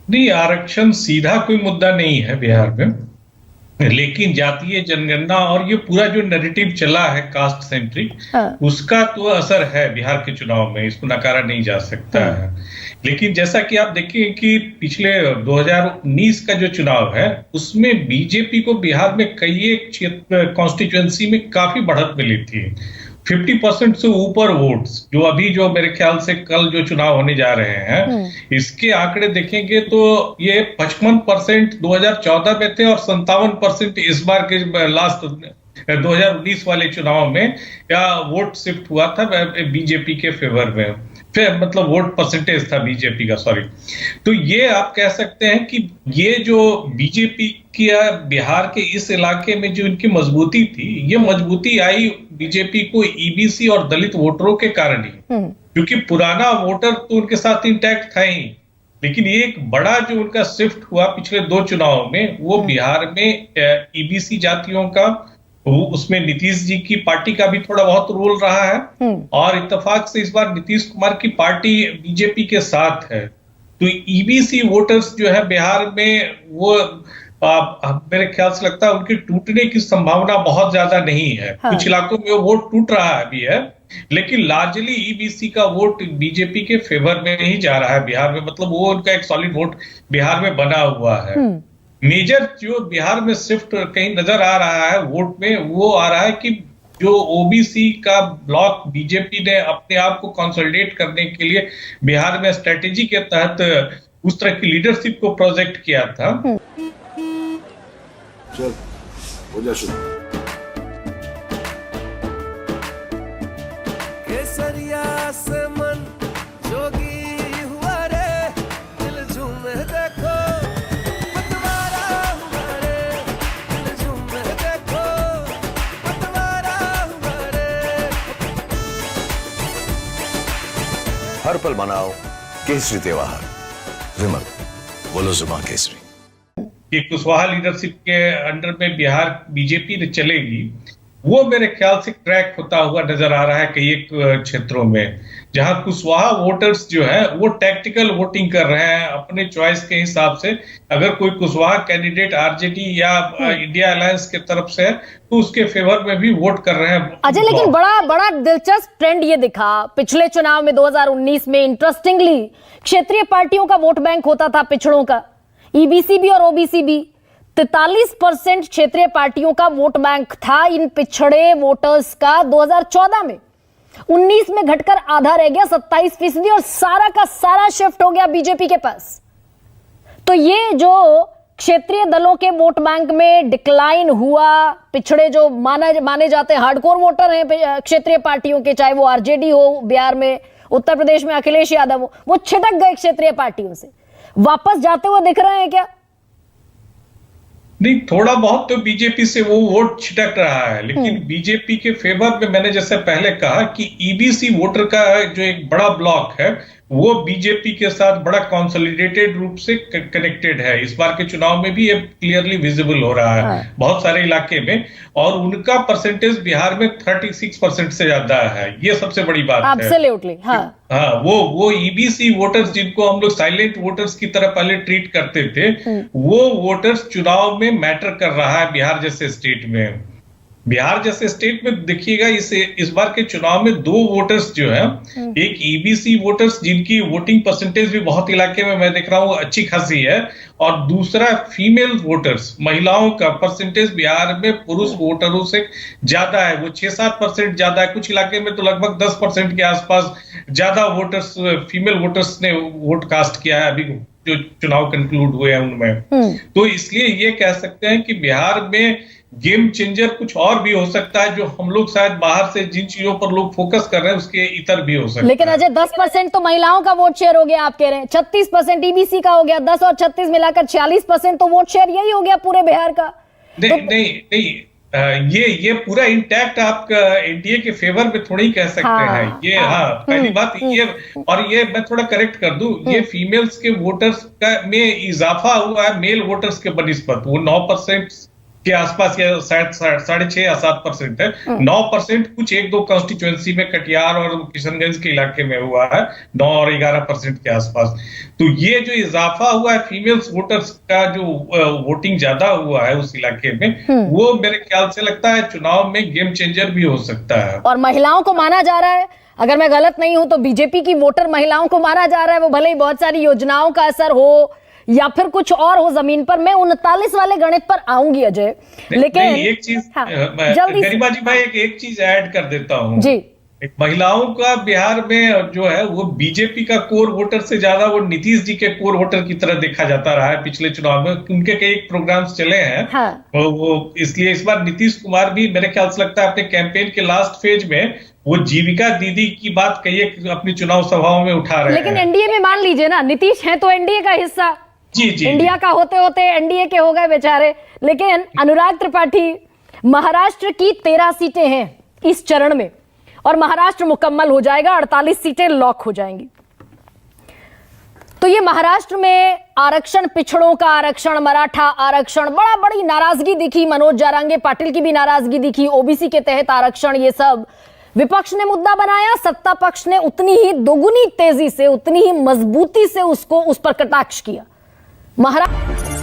नहीं, आरक्षण सीधा कोई मुद्दा नहीं है बिहार में, लेकिन जातीय जनगणना और ये पूरा जो नैरेटिव चला है कास्ट सेंट्रिक, हाँ। उसका तो असर है बिहार के चुनाव में, इसको नकारा नहीं जा सकता है। लेकिन जैसा कि आप देखें कि पिछले 2019 का जो चुनाव है, उसमें बीजेपी को बिहार में कई एक क्षेत्र कॉन्स्टिट्यूएंसी में काफी बढ़त मिली थी। 50% से ऊपर वोट्स, जो अभी जो मेरे ख्याल से कल जो चुनाव होने जा रहे हैं, इसके आंकड़े देखेंगे तो ये 55% 2014 में थे और 57% इस बार के लास्ट 2019 वाले चुनाव में या वोट शिफ्ट हुआ था बीजेपी के फेवर में, फिर मतलब वोट परसेंटेज था बीजेपी का, सॉरी। तो ये आप कह सकते हैं कि ये जो बीजेपी की बिहार के इस इलाके में जो इनकी मजबूती थी, ये मजबूती आई बीजेपी को ईबीसी और दलित वोटरों के कारण ही, क्योंकि पुराना वोटर तो उनके साथ इंटैक्ट था ही, लेकिन ये एक बड़ा जो उनका शिफ्ट हुआ पिछले 2 चुनाव में, वो बिहार में ईबीसी जातियों का, उसमें नीतीश जी की पार्टी का भी थोड़ा बहुत रोल रहा है, और इत्तेफाक से इस बार नीतीश कुमार की पार्टी बीजेपी के साथ है। तो ईबीसी वोटर्स जो है बिहार में, वो मेरे ख्याल से लगता है उनके टूटने की संभावना बहुत ज्यादा नहीं है। कुछ इलाकों में वो वोट टूट रहा भी है, लेकिन लार्जली ईबीसी का वोट बीजेपी के फेवर में ही जा रहा है बिहार में, मतलब वो उनका एक सॉलिड वोट बिहार में बना हुआ है। मेजर जो बिहार में शिफ्ट कहीं नजर आ रहा है वोट में, वो आ रहा है कि जो ओबीसी का ब्लॉक बीजेपी ने अपने आप को कंसोलिडेट करने के लिए बिहार में स्ट्रेटेजी के तहत उस तरह की लीडरशिप को प्रोजेक्ट किया था। चल हो जा शुरू। केसरिया से मन जोगी हुआ रे, दिल झूमे देखो पतवारा हुआ रे, दिल झूमे देखो पतवारा हुआ रे। हर पल मनाओ केसरी त्योहार। विमल बोलो जुमा केसरी। कि कुशवाहा लीडरशिप के अंडर में बिहार बीजेपी ने चलेगी, वो मेरे ख्याल से क्रैक होता हुआ नजर आ रहा है कई एक क्षेत्रों में, जहां कुशवाहा वोटर्स जो है वो टैक्टिकल वोटिंग कर रहे हैं अपने चॉइस के हिसाब से। अगर कोई कुशवाहा कैंडिडेट आरजेडी या इंडिया अलायंस की तरफ से है तो उसके फेवर में भी वोट कर रहे हैं। अजय, लेकिन बड़ा दिलचस्प ट्रेंड ये दिखा पिछले चुनाव में 2019 में। इंटरेस्टिंगली क्षेत्रीय पार्टियों का वोट बैंक होता था पिछड़ों का, ईबीसी भी और ओबीसी भी। 43% क्षेत्रीय पार्टियों का वोट बैंक था इन पिछड़े वोटर्स का 2014 में। 19 में घटकर आधा रह गया, 27%, और सारा का सारा शिफ्ट हो गया बीजेपी के पास। तो ये जो क्षेत्रीय दलों के वोट बैंक में डिक्लाइन हुआ, पिछड़े जो माने जाते हैं हार्डकोर वोटर हैं क्षेत्रीय पार्टियों के, चाहे वो आरजेडी हो बिहार में, उत्तर प्रदेश में अखिलेश यादव हो, वो छिटक गए क्षेत्रीय पार्टियों से, वापस जाते हुए दिख रहे हैं क्या? नहीं, थोड़ा बहुत तो बीजेपी से वो वोट छिटक रहा है, लेकिन बीजेपी के फेवर में मैंने जैसे पहले कहा कि ईबीसी वोटर का जो एक बड़ा ब्लॉक है, वो बीजेपी के साथ बड़ा कंसोलिडेटेड रूप से कनेक्टेड है। इस बार के चुनाव में भी ये क्लियरली विजिबल हो रहा है बहुत सारे इलाके में, और उनका परसेंटेज बिहार में 36% से ज्यादा है। ये सबसे बड़ी बात है। एब्सोल्युटली, हाँ, वो ईबीसी वोटर्स जिनको हम लोग साइलेंट वोटर्स की तरह पहले ट्रीट करते थे, वो वोटर्स चुनाव में मैटर कर रहा है बिहार जैसे स्टेट में। बिहार जैसे स्टेट में देखिएगा इस बार के चुनाव में 2 वोटर्स जो है, एक ईबीसी वोटर्स जिनकी वोटिंग परसेंटेज भी बहुत इलाके में मैं देख रहा हूं अच्छी खासी है, और दूसरा फीमेल वोटर्स, महिलाओं का परसेंटेज बिहार में पुरुष वोटरों से ज्यादा है। वो 6-7% ज्यादा है, कुछ इलाके में तो लगभग 10% के आसपास ज्यादा वोटर्स, फीमेल वोटर्स ने वोट कास्ट किया है अभी जो चुनाव कंक्लूड हुए हैं उनमें। तो इसलिए ये कह सकते हैं कि बिहार में गेम चेंजर कुछ और भी हो सकता है, जो हम लोग शायद बाहर से जिन चीजों पर लोग फोकस कर रहे हैं उसके इतर भी हो सकता है। लेकिन अजय, 10% तो महिलाओं का वोट शेयर हो गया, आप कह रहे हैं 36% ईबीसी का हो गया, 10 और 36 मिलाकर 46% तो वोट शेयर यही हो गया पूरे बिहार का। नहीं, ये पूरा इंटैक्ट आप एनडीए के फेवर में थोड़ी ही कह सकते हैं। ये पहली बात ये, और ये मैं थोड़ा करेक्ट कर दूं, ये फीमेल्स के वोटर्स का में इजाफा हुआ है मेल वोटर्स के बनिस्बत। वो 9% के आसपास या शायद 6.5 या 7% है। 9% कुछ 1-2 कॉन्स्टिट्यूएंसी में कटिहार और किशनगंज के इलाके में हुआ है, 9 और 11% के आसपास। तो ये जो इजाफा हुआ है फीमेल्स वोटर्स का, जो वोटिंग ज्यादा हुआ है उस इलाके में, वो मेरे ख्याल से लगता है चुनाव में गेम चेंजर भी हो सकता है। और महिलाओं को माना जा रहा है, अगर मैं गलत नहीं हूं तो बीजेपी की वोटर महिलाओं को माना जा रहा है, वो भले ही बहुत सारी योजनाओं का असर हो या फिर कुछ और हो जमीन पर। मैं 39 वाले गणित पर आऊंगी अजय, लेकिन एक चीज जल्दी गरिमा जी, मैं एक चीज ऐड कर देता हूँ जी। महिलाओं का बिहार में जो है वो बीजेपी का कोर वोटर से ज्यादा वो नीतीश जी के कोर वोटर की तरह देखा जाता रहा है पिछले चुनाव में। उनके कई प्रोग्राम्स चले हैं। हाँ। वो इसलिए इस बार नीतीश कुमार भी मेरे ख्याल से लगता है अपने कैंपेन के लास्ट फेज में वो जीविका दीदी की बात कहिए अपनी चुनाव सभाओं में उठा रहे हैं। लेकिन एनडीए में मान लीजिए ना, नीतीश है तो एनडीए का हिस्सा, जी जी, इंडिया का होते होते एनडीए के हो गए बेचारे। लेकिन अनुराग त्रिपाठी, महाराष्ट्र की 13 सीटें हैं इस चरण में और महाराष्ट्र मुकम्मल हो जाएगा, 48 सीटें लॉक हो जाएंगी। तो ये महाराष्ट्र में आरक्षण, पिछड़ों का आरक्षण, मराठा आरक्षण, बड़ी नाराजगी दिखी, मनोज जारांगे पाटिल की भी नाराजगी दिखी, ओबीसी के तहत आरक्षण, ये सब विपक्ष ने मुद्दा बनाया, सत्ता पक्ष ने उतनी ही दोगुनी तेजी से, उतनी ही मजबूती से उस पर कटाक्ष किया। महाराष्ट्र